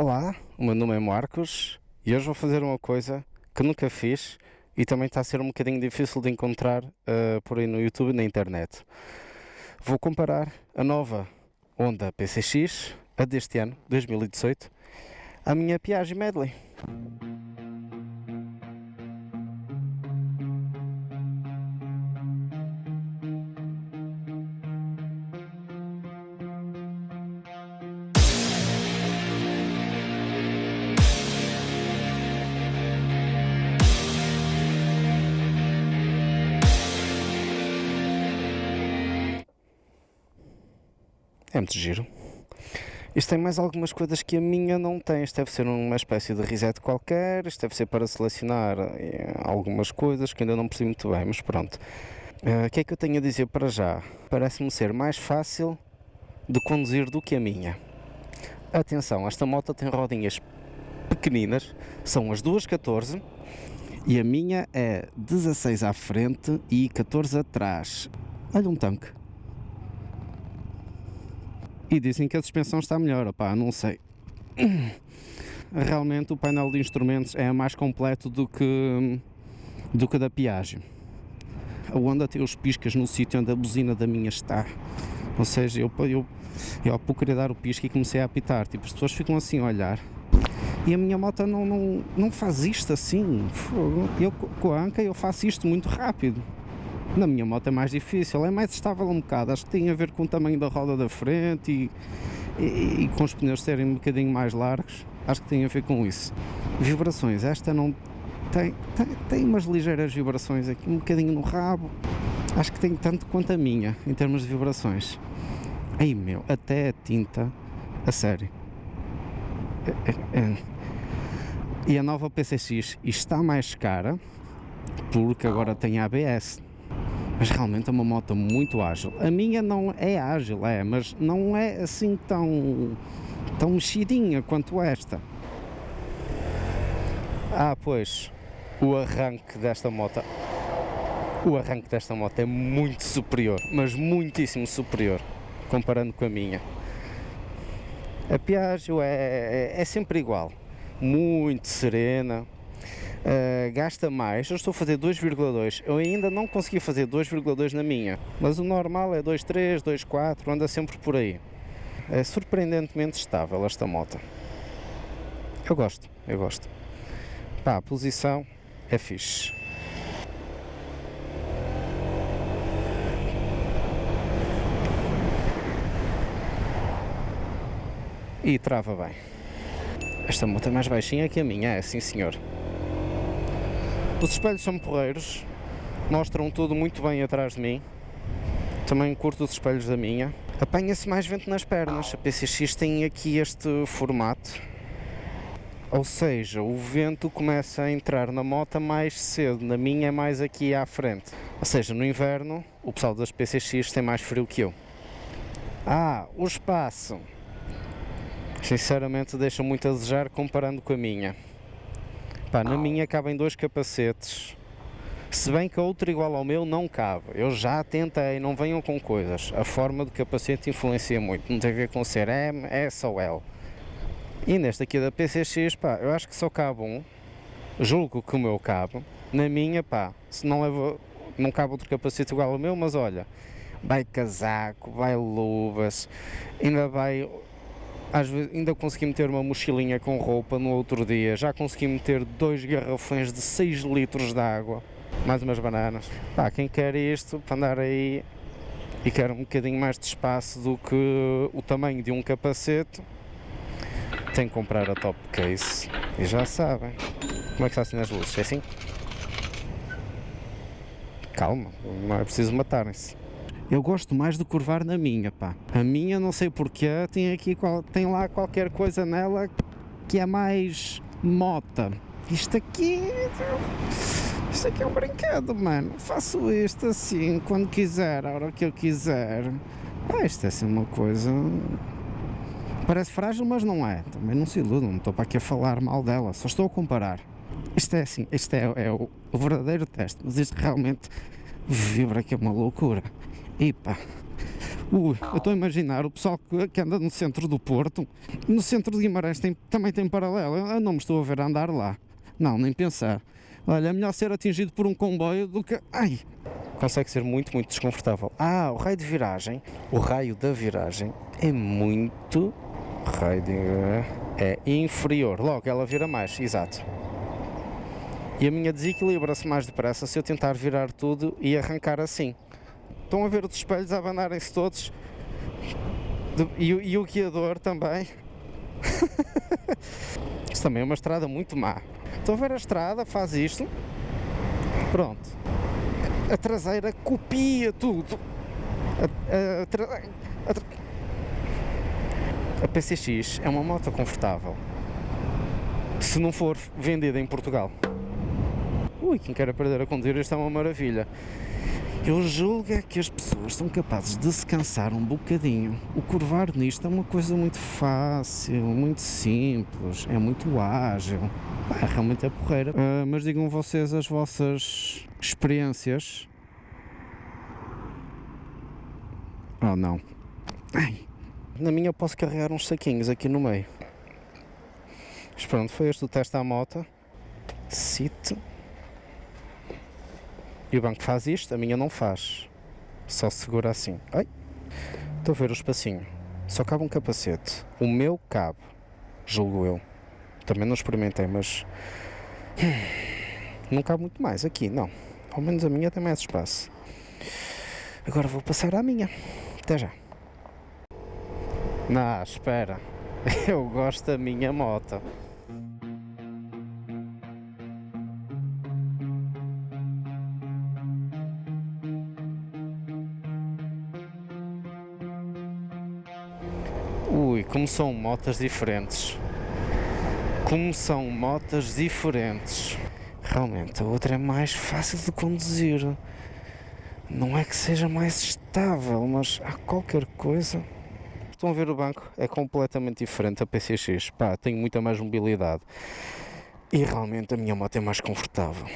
Olá, o meu nome é Marcos e hoje vou fazer uma coisa que nunca fiz e também está a ser um bocadinho difícil de encontrar por aí no YouTube e na internet. Vou comparar a nova Honda PCX, a deste ano, 2018, à minha Piaggio Medley. É muito giro. Isto tem mais algumas coisas que a minha não tem. Isto deve ser uma espécie de reset qualquer. Isto deve ser para selecionar algumas coisas que ainda não percebi muito bem, mas pronto. O que é que eu tenho a dizer para já? Parece-me ser mais fácil de conduzir do que a minha. Atenção, esta moto tem rodinhas pequeninas, são as duas 14 e a minha é 16 à frente e 14 atrás. Olha um tanque. E dizem que a suspensão está melhor, opá, não sei. Realmente o painel de instrumentos é mais completo do que da Piaggio. A Honda tem os piscas no sítio onde a buzina da minha está. Ou seja, eu queria dar o pisca e comecei a apitar. Tipo, as pessoas ficam assim a olhar. E a minha moto não faz isto assim. Eu com a Anka eu faço isto muito rápido. Na minha moto é mais difícil, é mais estável um bocado, acho que tem a ver com o tamanho da roda da frente e com os pneus serem um bocadinho mais largos, acho que tem a ver com isso. Vibrações, esta não tem umas ligeiras vibrações aqui, um bocadinho no rabo, acho que tem tanto quanto a minha, em termos de vibrações. Ai meu, até a tinta, a sério. E a nova PCX está mais cara, porque agora tem ABS. Mas realmente é uma moto muito ágil. A minha não é ágil, mas não é assim tão mexidinha quanto esta. Pois, o arranque desta moto é muito superior, mas muitíssimo superior, comparando com a minha. A Piaggio é sempre igual, muito serena. Gasta mais. Eu estou a fazer 2,2, eu ainda não consegui fazer 2,2 na minha, mas o normal é 2,3, 2,4, anda sempre por aí. É surpreendentemente estável esta moto. Eu gosto. A posição é fixe. E trava bem. Esta moto é mais baixinha que a minha, é sim senhor. Os espelhos são porreiros, mostram tudo muito bem atrás de mim. Também curto os espelhos da minha. Apanha-se mais vento nas pernas. A PCX tem aqui este formato, ou seja, o vento começa a entrar na moto mais cedo, na minha é mais aqui à frente. Ou seja, no inverno o pessoal das PCX tem mais frio que eu. O espaço, sinceramente, deixa muito a desejar comparando com a minha. Na minha cabem 2 capacetes, se bem que a outra igual ao meu não cabe. Eu já tentei, não venham com coisas. A forma do capacete influencia muito, não tem a ver com ser M, S ou L. E neste aqui da PCX, eu acho que só cabe um. Julgo que o meu cabe. Na minha, se não cabe outro capacete igual ao meu, mas olha, vai casaco, vai luvas, às vezes ainda consegui meter uma mochilinha com roupa no outro dia, já consegui meter 2 garrafões de 6 litros de água, mais umas bananas. Quem quer isto para andar aí e quer um bocadinho mais de espaço do que o tamanho de um capacete, tem que comprar a Top Case. E já sabem. Como é que está assim nas luzes? É assim? Calma, não é preciso matarem-se. Eu gosto mais de curvar na minha, A minha, não sei porquê, tem lá qualquer coisa nela que é mais mota. Isto aqui é um brinquedo, mano. Faço isto assim, quando quiser, a hora que eu quiser. Isto é assim uma coisa... Parece frágil, mas não é. Também não se iludam, não estou para aqui a falar mal dela, só estou a comparar. Isto é assim, isto é o verdadeiro teste, mas isto realmente vibra que é uma loucura. E Eu estou a imaginar o pessoal que anda no centro do Porto, no centro de Guimarães também tem paralelo, eu não me estou a ver andar lá, não, nem pensar. Olha, é melhor ser atingido por um comboio do que... Ai! Consegue ser muito, muito desconfortável. O raio de viragem, o raio da viragem é muito... é inferior, logo ela vira mais, exato. E a minha desequilibra-se mais depressa se eu tentar virar tudo e arrancar assim. Estão a ver os espelhos a abanarem-se todos e o guiador também. Isto também é uma estrada muito má. Estão a ver a estrada, faz isto, pronto. A traseira copia tudo. A PCX é uma moto confortável se não for vendida em Portugal. Quem quer aprender a conduzir, isto é uma maravilha. Eu julgo é que as pessoas são capazes de se cansar um bocadinho. O curvar nisto é uma coisa muito fácil, muito simples, é muito ágil. Realmente é porreira. Mas digam vocês as vossas experiências. Oh não. Na minha eu posso carregar uns saquinhos aqui no meio. Mas pronto, foi este o teste à moto. Sit. E o banco faz isto, a minha não faz. Só segura assim. Estou a ver o espacinho. Só cabe um capacete. O meu cabe, julgo eu. Também não experimentei, mas... não cabe muito mais aqui, não. Ao menos a minha tem mais espaço. Agora vou passar à minha. Até já. Não, espera. Eu gosto da minha moto. Como são motas diferentes. Como são motas diferentes. Realmente, a outra é mais fácil de conduzir. Não é que seja mais estável, mas há qualquer coisa. Estão a ver o banco? É completamente diferente da PCX. Tem muita mais mobilidade. E realmente a minha moto é mais confortável.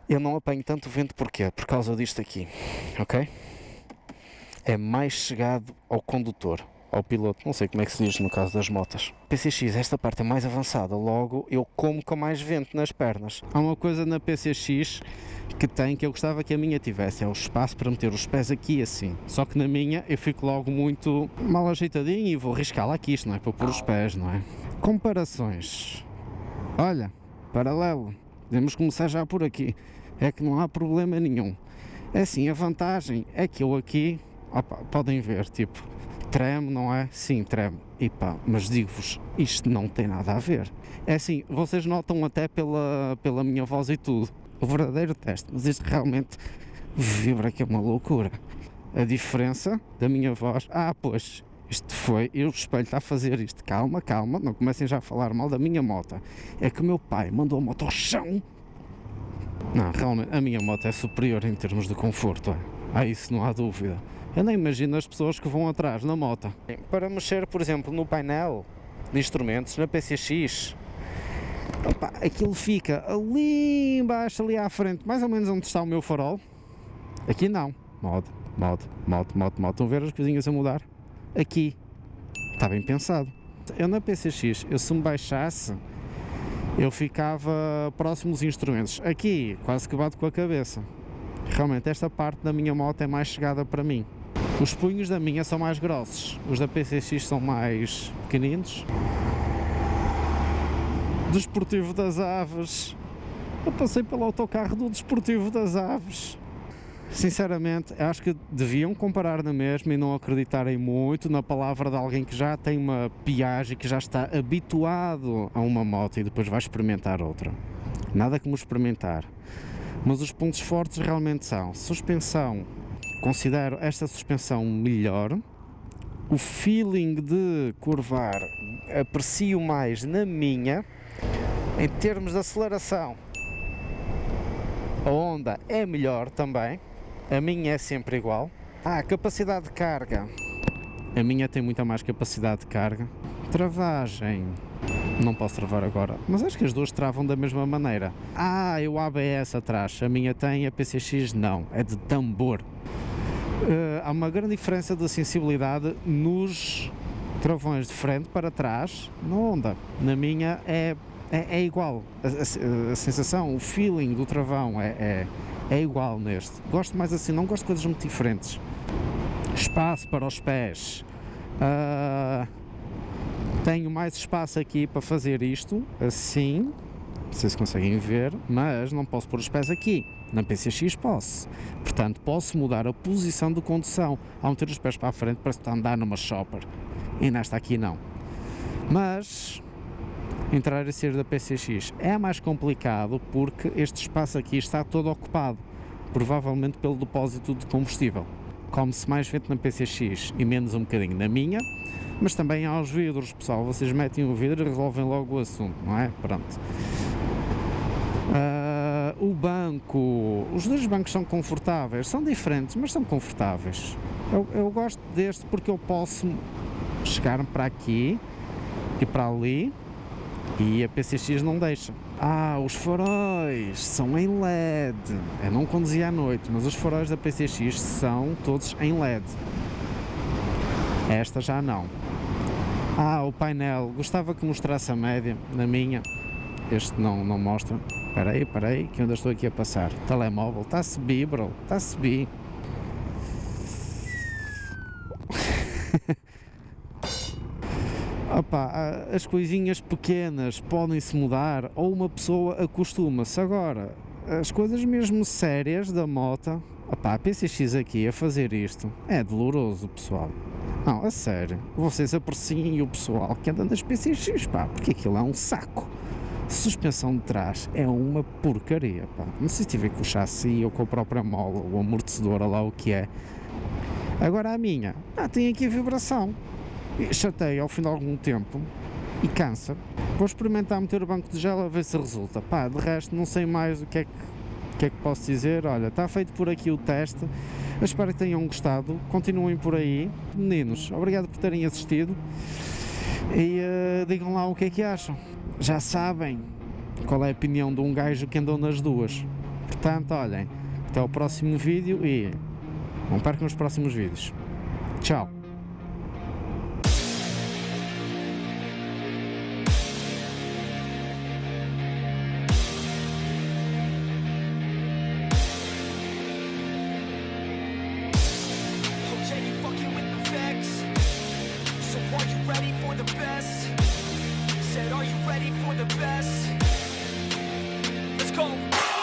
Eu não apanho tanto vento porquê? Por causa disto aqui. Ok? É mais chegado ao condutor. Ao piloto, não sei como é que se diz no caso das motas. PCX, esta parte é mais avançada, logo eu como com mais vento nas pernas. Há uma coisa na PCX que eu gostava que a minha tivesse, é o espaço para meter os pés aqui assim. Só que na minha eu fico logo muito mal ajeitadinho e vou riscá-la aqui, isto não é para pôr os pés, não é? Comparações. Olha, paralelo, podemos começar já por aqui. É que não há problema nenhum. É assim, a vantagem é que eu aqui, podem ver, tipo, treme, não é? Sim, treme. Mas digo-vos, isto não tem nada a ver. É assim, vocês notam até pela minha voz e tudo, o verdadeiro teste, mas isto realmente vibra que é uma loucura. A diferença da minha voz, pois, isto foi, o espelho está a fazer isto, calma, não comecem já a falar mal da minha moto. É que o meu pai mandou a moto ao chão. Não, realmente, a minha moto é superior em termos de conforto, isso não há dúvida. Eu nem imagino as pessoas que vão atrás na moto. Para mexer, por exemplo, no painel de instrumentos, na PCX, aquilo fica ali embaixo, ali à frente, mais ou menos onde está o meu farol. Aqui não. Modo. Estão a ver as coisinhas a mudar? Aqui. Está bem pensado. Eu na PCX, se me baixasse, eu ficava próximo dos instrumentos. Aqui, quase que bato com a cabeça. Realmente, esta parte da minha moto é mais chegada para mim. Os punhos da minha são mais grossos, os da PCX são mais pequeninos. Desportivo das Aves. Eu passei pelo autocarro do Desportivo das Aves. Sinceramente, acho que deviam comparar na mesma e não acreditarem muito na palavra de alguém que já tem uma Piaggio, que já está habituado a uma moto e depois vai experimentar outra. Nada como experimentar. Mas os pontos fortes realmente são suspensão. Considero esta suspensão melhor. O feeling de curvar aprecio mais na minha. Em termos de aceleração, a Honda é melhor também. A minha é sempre igual. Capacidade de carga. A minha tem muita mais capacidade de carga. Travagem. Não posso travar agora, mas acho que as duas travam da mesma maneira. E o ABS atrás. A minha tem, a PCX não. É de tambor. Há uma grande diferença de sensibilidade nos travões de frente para trás na Honda. Na minha é igual, a sensação, o feeling do travão é igual neste. Gosto mais assim, não gosto de coisas muito diferentes. Espaço para os pés. Tenho mais espaço aqui para fazer isto, assim, não sei se conseguem ver, mas não posso pôr os pés aqui. Na PCX posso, portanto posso mudar a posição de condução ao meter os pés para a frente para andar numa shopper, e nesta aqui não. Mas entrar e sair da PCX é mais complicado porque este espaço aqui está todo ocupado, provavelmente pelo depósito de combustível. Come-se mais vento na PCX e menos um bocadinho na minha, mas também há os vidros, pessoal, vocês metem o vidro e resolvem logo o assunto, não é? Pronto. O banco, os dois bancos são confortáveis, são diferentes, mas são confortáveis. Eu gosto deste porque eu posso chegar para aqui e para ali e a PCX não deixa. Os faróis são em LED. Eu não conduzia à noite, mas os faróis da PCX são todos em LED. Esta já não. O painel, gostava que mostrasse a média na minha. Este não mostra. Espera aí, que eu ainda estou aqui a passar. Telemóvel, está a subir, bro, está a subir. As coisinhas pequenas podem-se mudar ou uma pessoa acostuma-se. Agora, as coisas mesmo sérias da moto, a PCX aqui a fazer isto é doloroso, pessoal. Não, a sério, vocês apreciem o pessoal que anda nas PCX, porque aquilo é um saco. Suspensão de trás é uma porcaria, não sei se tiver com o chassi ou com a própria mola, o amortecedor, ou lá o que é. Agora a minha, tem aqui a vibração, chateia ao fim de algum tempo e cansa. Vou experimentar meter o banco de gel a ver se resulta. De resto não sei mais o que é que posso dizer. Olha, está feito por aqui o teste. Eu espero que tenham gostado, continuem por aí. Meninos, obrigado por terem assistido e digam lá o que é que acham. Já sabem qual é a opinião de um gajo que andou nas duas. Portanto, olhem, até ao próximo vídeo e não percam os próximos vídeos. Tchau! Are you ready for the best? Let's go!